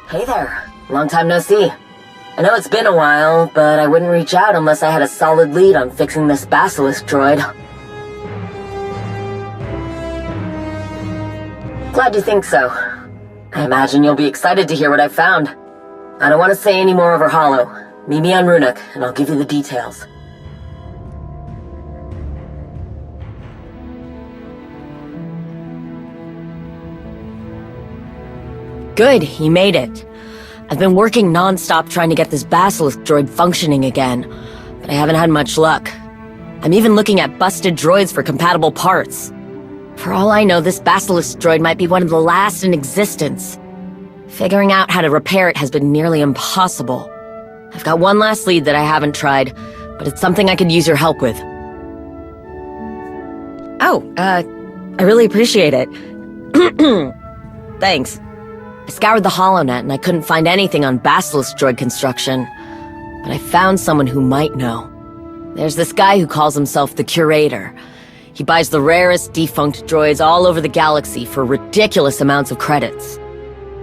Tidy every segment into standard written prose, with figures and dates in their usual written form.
Hey there. Long time no see. I know it's been a while, but I wouldn't reach out unless I had a solid lead on fixing this basilisk droid. Glad you think so. I imagine you'll be excited to hear what I found. I don't want to say any more over Hollow. Meet me on Runuk, and I'll give you the details. Good, he made it. I've been working non-stop trying to get this basilisk droid functioning again, but I haven't had much luck. I'm even looking at busted droids for compatible parts. For all I know, this basilisk droid might be one of the last in existence. Figuring out how to repair it has been nearly impossible. I've got one last lead that I haven't tried, but it's something I could use your help with. I really appreciate it. Thanks. I scoured the HoloNet and I couldn't find anything on basilisk droid construction, but I found someone who might know. There's this guy who calls himself the Curator. He buys the rarest defunct droids all over the galaxy for ridiculous amounts of credits.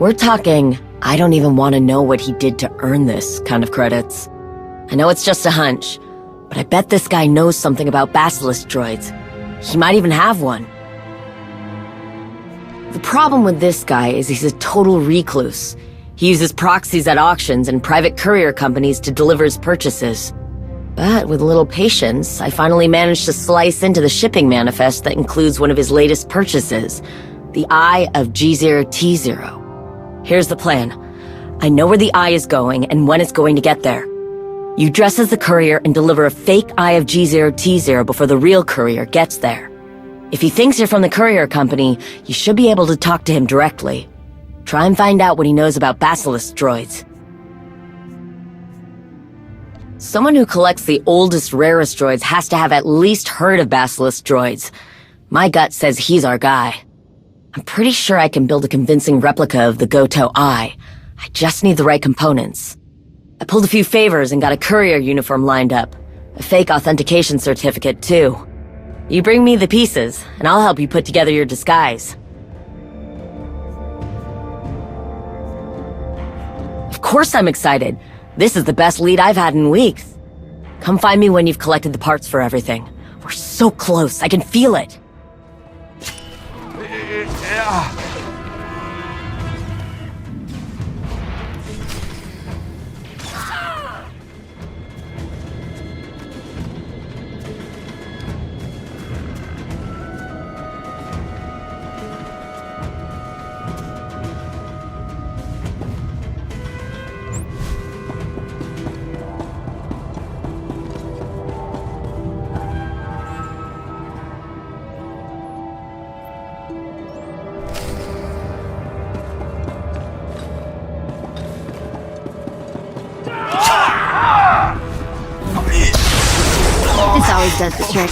We're talking, I don't even want to know what he did to earn this kind of credits. I know it's just a hunch, but I bet this guy knows something about basilisk droids. He might even have one. The problem with this guy is he's a total recluse. He uses proxies at auctions and private courier companies to deliver his purchases. But with a little patience, I finally managed to slice into the shipping manifest that includes one of his latest purchases, the Eye of G0T0. Here's the plan. I know where the Eye is going and when it's going to get there. You dress as the courier and deliver a fake Eye of G0T0 before the real courier gets there. If he thinks you're from the courier company, you should be able to talk to him directly. Try and find out what he knows about basilisk droids. Someone who collects the oldest, rarest droids has to have at least heard of basilisk droids. My gut says he's our guy. I'm pretty sure I can build a convincing replica of the Goto Eye. I just need the right components. I pulled a few favors and got a courier uniform lined up. A fake authentication certificate, too. You bring me the pieces, and I'll help you put together your disguise. Of course I'm excited. This is the best lead I've had in weeks. Come find me when you've collected the parts for everything. We're so close, I can feel it. This always does the trick.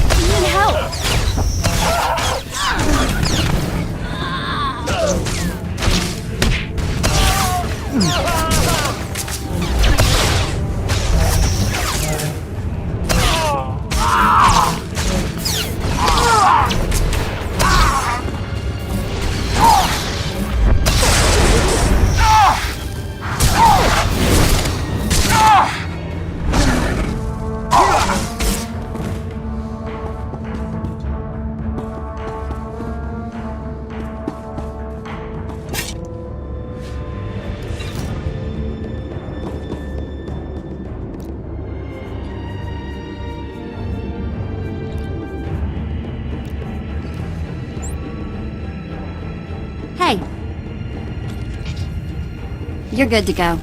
I need help! Hey. You're good to go.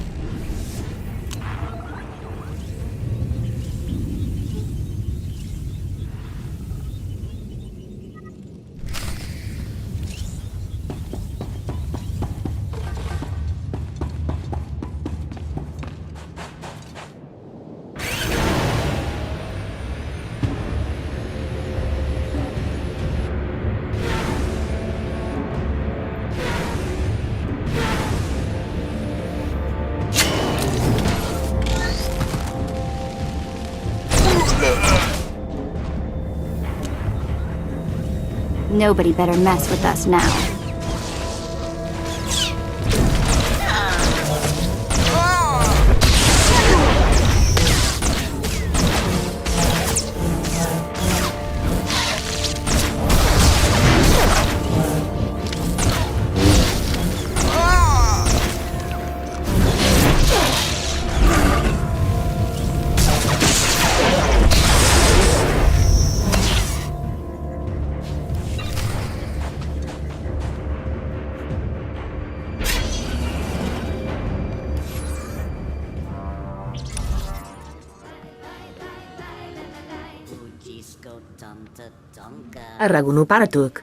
Nobody better mess with us now. Arragunu paratuk.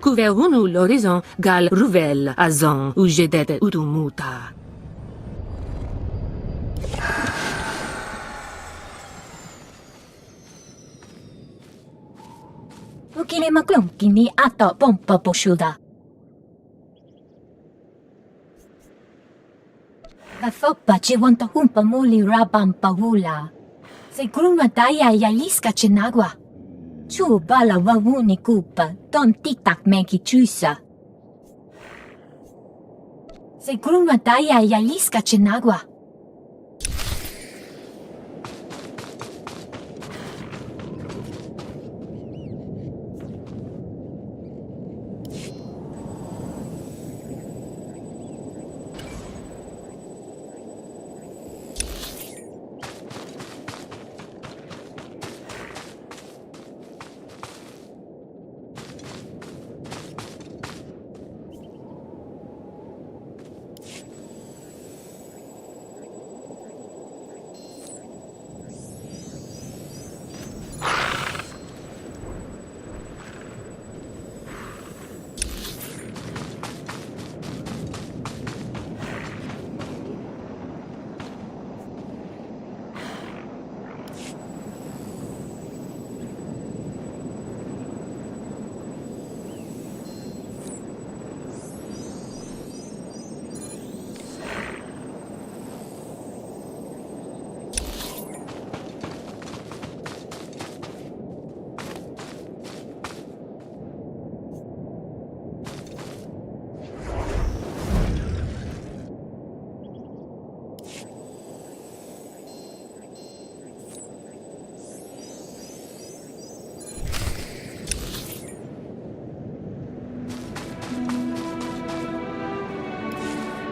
Couvrons-nous l'horizon, gal ruvel, azon, ou jedet utumuta. Ukile maklum kini ato pompa poshuda. Vafokpa ci wanta humpa muli rabam pahula. Se gruma daya yaliska chenagua. Chu bala wawuni kupa, don titak menki chusa. Se gruma daya yaliska chenagua.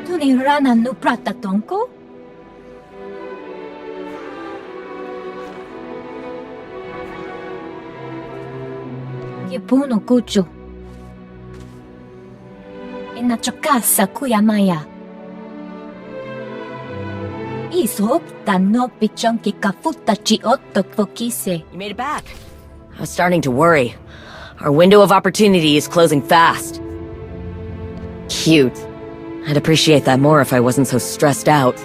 Tuni rana nu prata tonko? Yepuno kuchu. Inachokasa kuyamaya. Isop no pichonki kafuta chi otto fokise. You made it back. I was starting to worry. Our window of opportunity is closing fast. Cute. I'd appreciate that more if I wasn't so stressed out.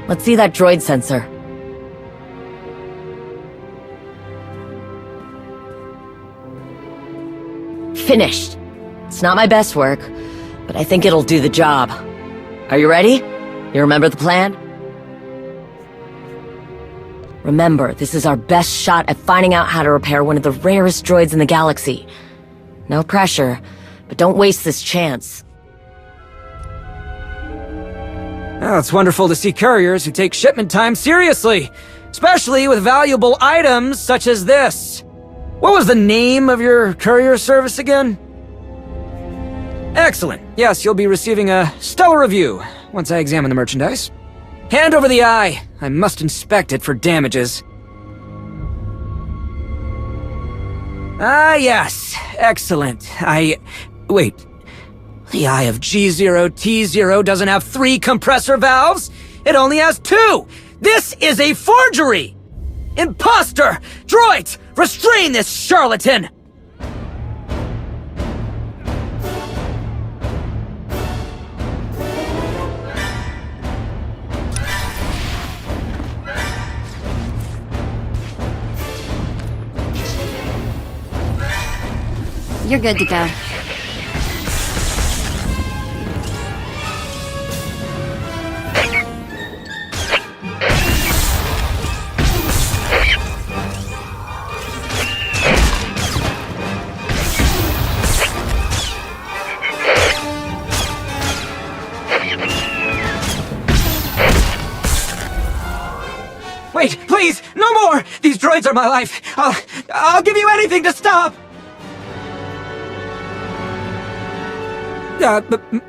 Let's see that droid sensor. Finished. It's not my best work, but I think it'll do the job. Are you ready? You remember the plan? Remember, this is our best shot at finding out how to repair one of the rarest droids in the galaxy. No pressure, but don't waste this chance. Oh, it's wonderful to see couriers who take shipment time seriously, especially with valuable items such as this. What was the name of your courier service again? Excellent. Yes, you'll be receiving a stellar review once I examine the merchandise. Hand over the eye. I must inspect it for damages. Ah, yes. Excellent. Wait. The eye of G0T0 doesn't have 3 compressor valves. It only has 2. This is a forgery! Imposter! Droids! Restrain this charlatan! You're good to go. Wait, please, no more! These droids are my life. I'll give you anything to stop!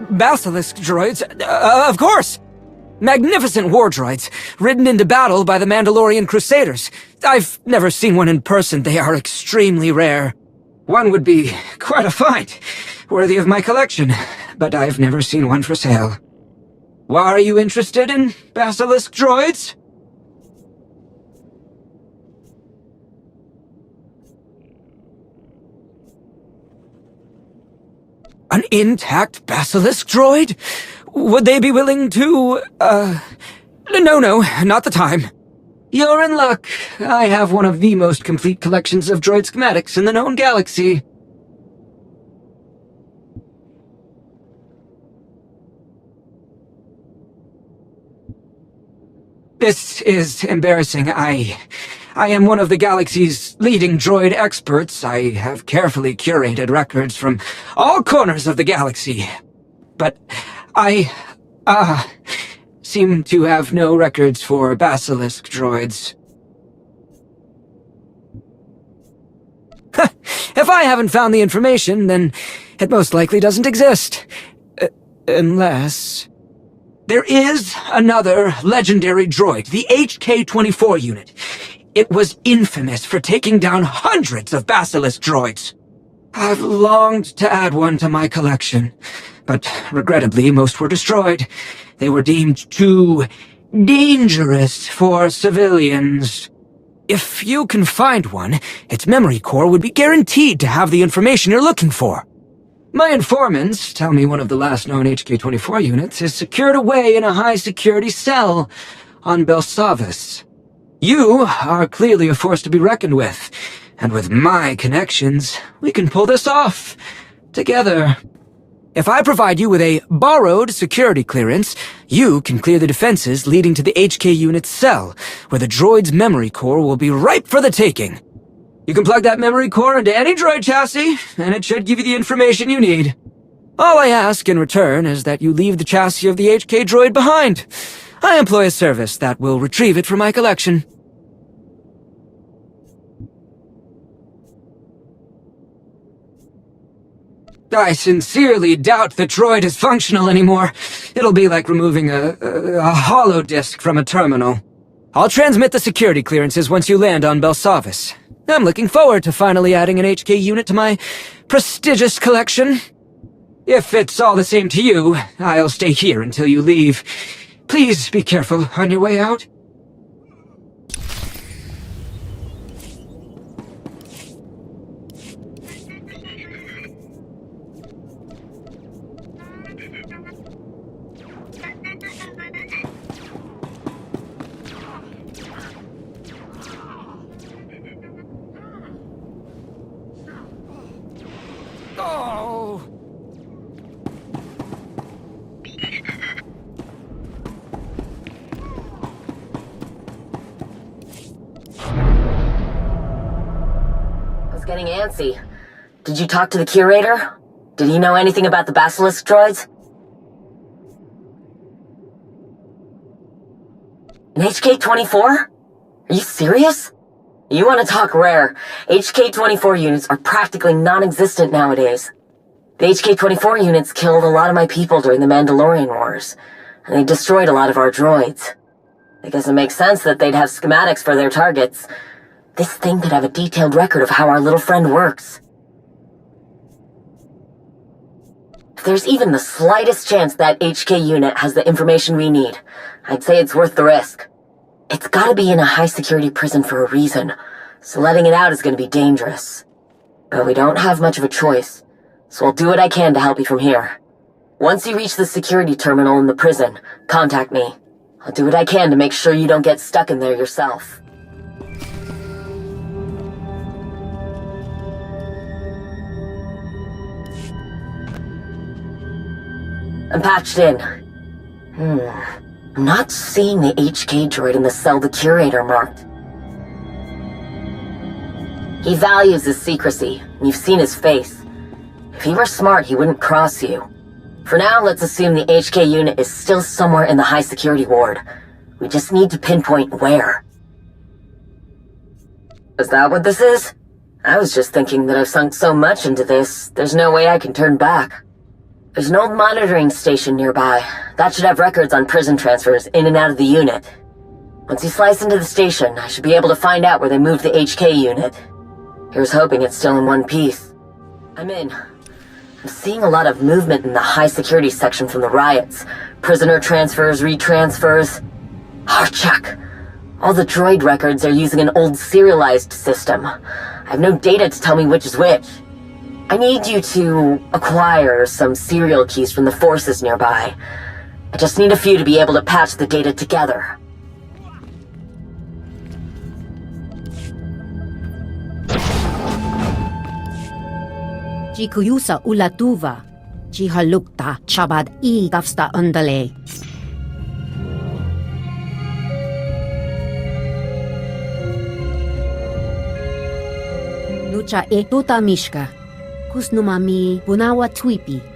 Basilisk droids? Of course! Magnificent war droids, ridden into battle by the Mandalorian Crusaders. I've never seen one in person. They are extremely rare. One would be quite a find, worthy of my collection, but I've never seen one for sale. Why are you interested in basilisk droids? An intact basilisk droid? Would they be willing to, No, not the time. You're in luck. I have one of the most complete collections of droid schematics in the known galaxy. This is embarrassing. I am one of the galaxy's leading droid experts. I have carefully curated records from all corners of the galaxy. But I seem to have no records for basilisk droids. If I haven't found the information, then it most likely doesn't exist. Unless... There is another legendary droid, the HK-24 unit. It was infamous for taking down hundreds of basilisk droids. I've longed to add one to my collection, but regrettably most were destroyed. They were deemed too dangerous for civilians. If you can find one, its memory core would be guaranteed to have the information you're looking for. My informants tell me one of the last known HK-24 units is secured away in a high-security cell on Belsavis. You are clearly a force to be reckoned with, and with my connections, we can pull this off together. If I provide you with a borrowed security clearance, you can clear the defenses leading to the HK unit's cell, where the droid's memory core will be ripe for the taking. You can plug that memory core into any droid chassis, and it should give you the information you need. All I ask in return is that you leave the chassis of the HK droid behind. I employ a service that will retrieve it from my collection. I sincerely doubt the droid is functional anymore. It'll be like removing a hollow disk from a terminal. I'll transmit the security clearances once you land on Belsavis. I'm looking forward to finally adding an HK unit to my prestigious collection. If it's all the same to you, I'll stay here until you leave. Please be careful on your way out. Oh! I was getting antsy. Did you talk to the curator? Did he know anything about the basilisk droids? An HK-24? Are you serious? You want to talk rare. HK-24 units are practically non-existent nowadays. The HK-24 units killed a lot of my people during the Mandalorian Wars, and they destroyed a lot of our droids. I guess it makes sense that they'd have schematics for their targets. This thing could have a detailed record of how our little friend works. If there's even the slightest chance that HK unit has the information we need, I'd say it's worth the risk. It's gotta be in a high-security prison for a reason, so letting it out is gonna be dangerous. But we don't have much of a choice, so I'll do what I can to help you from here. Once you reach the security terminal in the prison, contact me. I'll do what I can to make sure you don't get stuck in there yourself. I'm patched in. I'm not seeing the HK droid in the cell the curator marked. He values his secrecy, and you've seen his face. If he were smart, he wouldn't cross you. For now, let's assume the HK unit is still somewhere in the high-security ward. We just need to pinpoint where. Is that what this is? I was just thinking that I've sunk so much into this, there's no way I can turn back. There's an old monitoring station nearby. That should have records on prison transfers in and out of the unit. Once you slice into the station, I should be able to find out where they moved the HK unit. Here's hoping it's still in one piece. I'm in. I'm seeing a lot of movement in the high security section from the riots. Prisoner transfers, retransfers. Check. All the droid records are using an old serialized system. I have no data to tell me which is which. I need you to acquire some serial keys from the forces nearby. I just need a few to be able to patch the data together. Jikuyusa ulatuva. Jihalukta chabad I tafsta undale. Lucha e tuta mishka. Kusnumami bunawa twipi.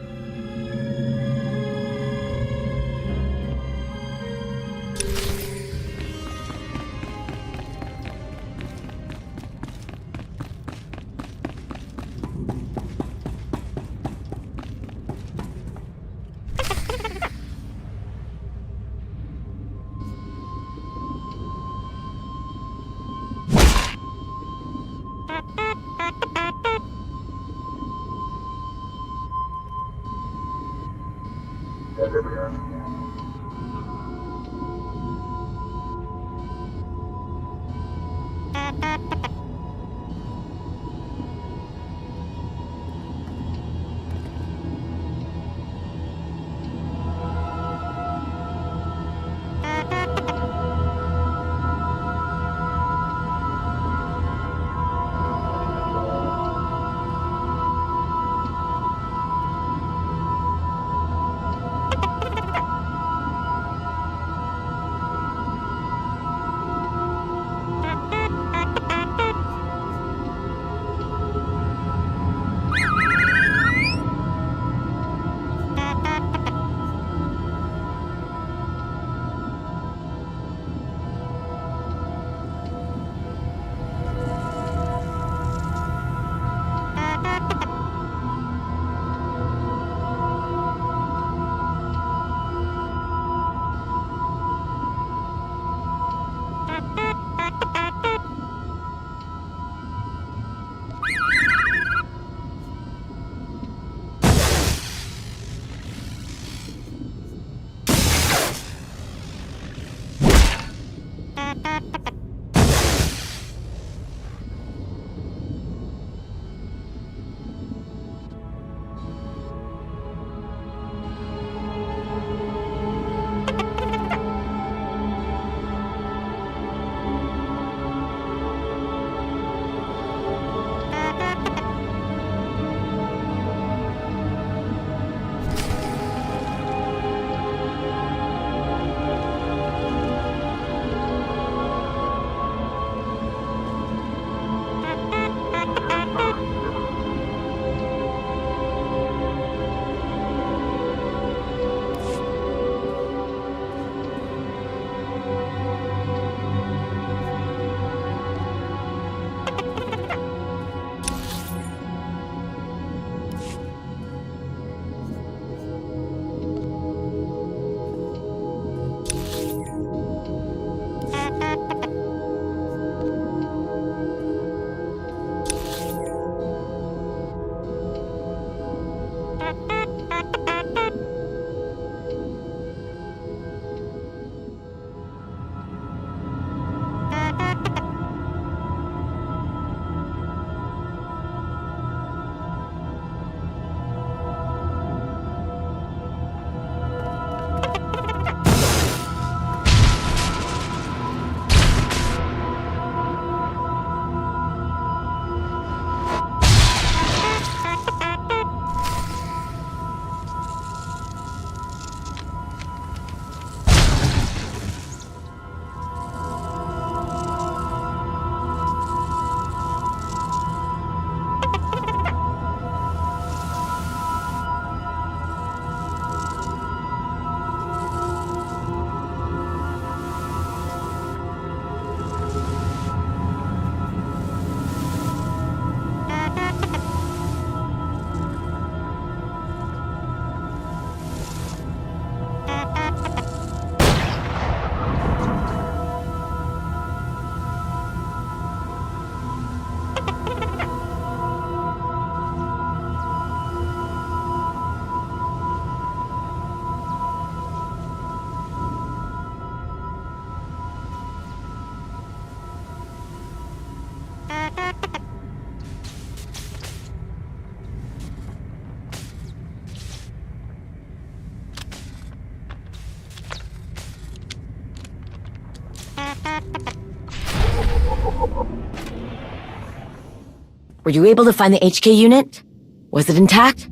Were you able to find the HK unit? Was it intact?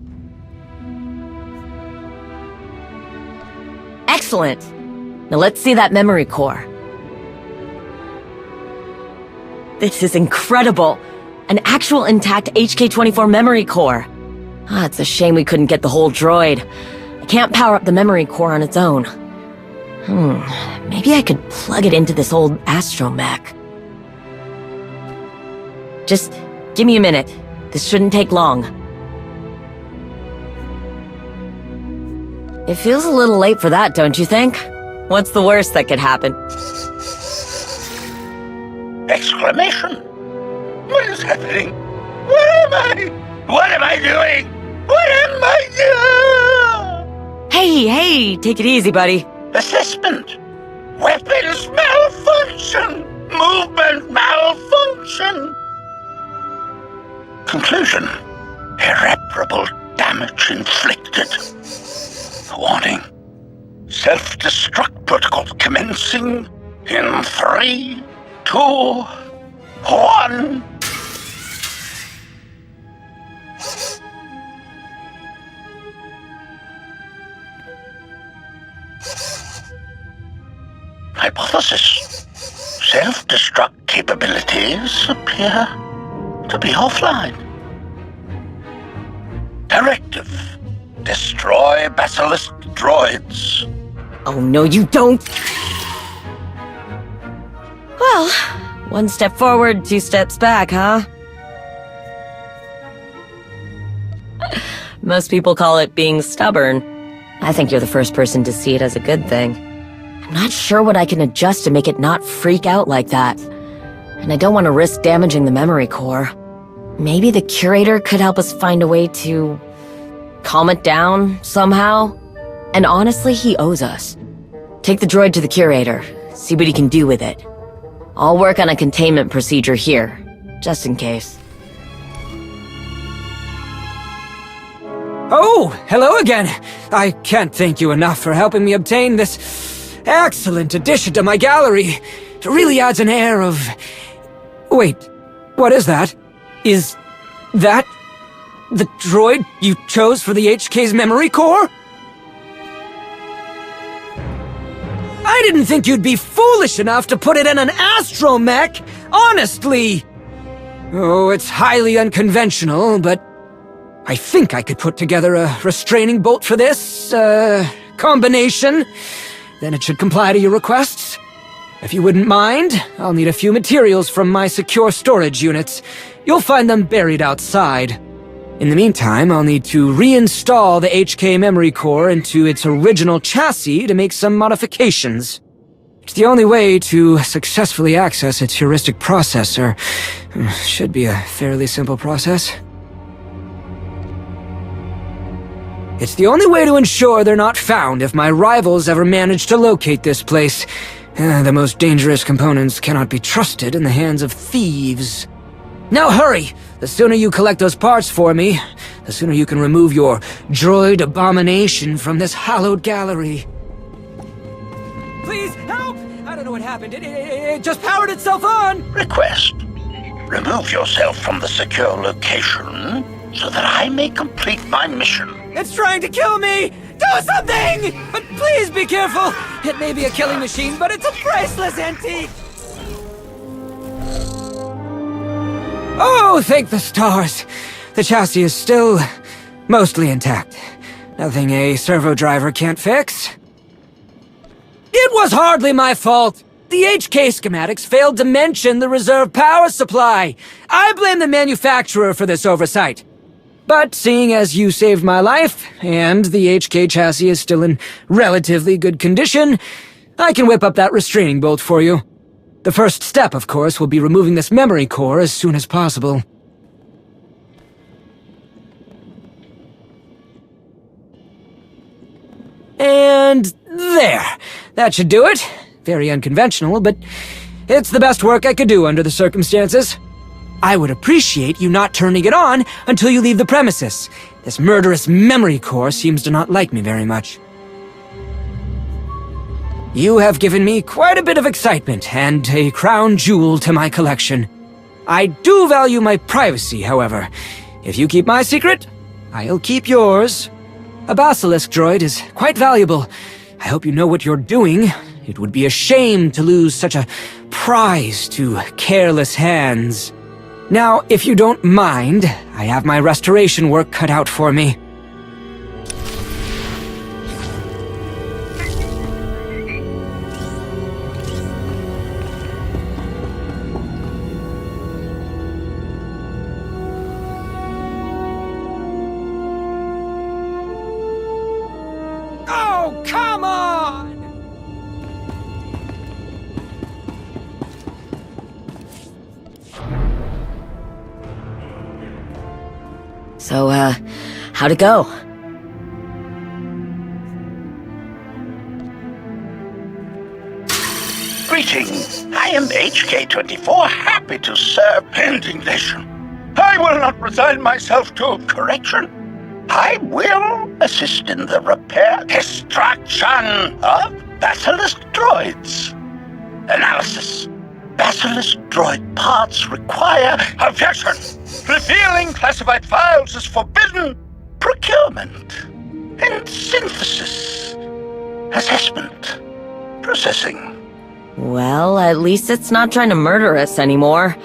Excellent! Now let's see that memory core. This is incredible! An actual intact HK-24 memory core. Ah, it's a shame we couldn't get the whole droid. I can't power up the memory core on its own. Maybe I could plug it into this old astromech. Just give me a minute. This shouldn't take long. It feels a little late for that, don't you think? What's the worst that could happen? Exclamation! What is happening? Where am I? What am I doing? What am I doing? Hey, take it easy, buddy. Assessment. Weapons malfunction. Movement malfunction. Conclusion. Irreparable damage inflicted. Warning. Self-destruct protocol commencing in 3, 2, 1. Hypothesis. Self-destruct capabilities appear to be offline. Directive. Destroy basilisk droids. Oh, no, you don't! Well, one step forward, 2 steps back, huh? Most people call it being stubborn. I think you're the first person to see it as a good thing. I'm not sure what I can adjust to make it not freak out like that. And I don't want to risk damaging the memory core. Maybe the curator could help us find a way to calm it down somehow? And honestly, he owes us. Take the droid to the curator, see what he can do with it. I'll work on a containment procedure here, just in case. Oh, hello again. I can't thank you enough for helping me obtain this excellent addition to my gallery. It really adds an air of... Wait, what is that? Is that the droid you chose for the HK's memory core? I didn't think you'd be foolish enough to put it in an astromech, honestly! Oh, it's highly unconventional, but I think I could put together a restraining bolt for this, combination. Then it should comply to your requests. If you wouldn't mind, I'll need a few materials from my secure storage units. You'll find them buried outside. In the meantime, I'll need to reinstall the HK memory core into its original chassis to make some modifications. It's the only way to successfully access its heuristic processor. Should be a fairly simple process. It's the only way to ensure they're not found if my rivals ever manage to locate this place. The most dangerous components cannot be trusted in the hands of thieves. Now hurry! The sooner you collect those parts for me, the sooner you can remove your droid abomination from this hallowed gallery. Please, help! I don't know what happened. It just powered itself on! Request. Remove yourself from the secure location so that I may complete my mission. It's trying to kill me! Do something! But please be careful! It may be a killing machine, but it's a priceless antique! Oh, thank the stars! The chassis is still mostly intact. Nothing a servo driver can't fix. It was hardly my fault! The HK schematics failed to mention the reserve power supply! I blame the manufacturer for this oversight. But seeing as you saved my life, and the HK chassis is still in relatively good condition, I can whip up that restraining bolt for you. The first step, of course, will be removing this memory core as soon as possible. And there. That should do it. Very unconventional, but it's the best work I could do under the circumstances. I would appreciate you not turning it on until you leave the premises. This murderous memory core seems to not like me very much. You have given me quite a bit of excitement and a crown jewel to my collection. I do value my privacy, however. If you keep my secret, I'll keep yours. A basilisk droid is quite valuable. I hope you know what you're doing. It would be a shame to lose such a prize to careless hands. Now, if you don't mind, I have my restoration work cut out for me. Oh, come on! So, how'd it go? Greetings. I am HK-24, happy to serve. Indignation. I will not resign myself to correction. I will assist in the repair, destruction of basilisk droids. Analysis. Basilisk droid parts require objection. Revealing classified files is forbidden. Procurement. And synthesis. Assessment. Processing. Well, at least it's not trying to murder us anymore.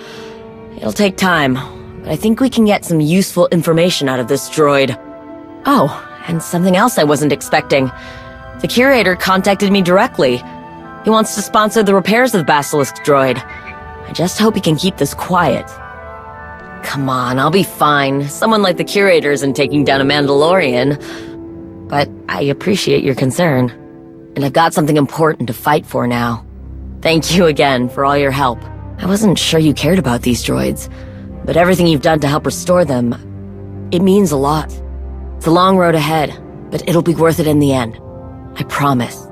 It'll take time, but I think we can get some useful information out of this droid. Oh, and something else I wasn't expecting. The curator contacted me directly. He wants to sponsor the repairs of the basilisk droid. I just hope he can keep this quiet. Come on, I'll be fine. Someone like the curator isn't taking down a Mandalorian. But I appreciate your concern. And I've got something important to fight for now. Thank you again for all your help. I wasn't sure you cared about these droids, but everything you've done to help restore them, it means a lot. It's a long road ahead, but it'll be worth it in the end. I promise.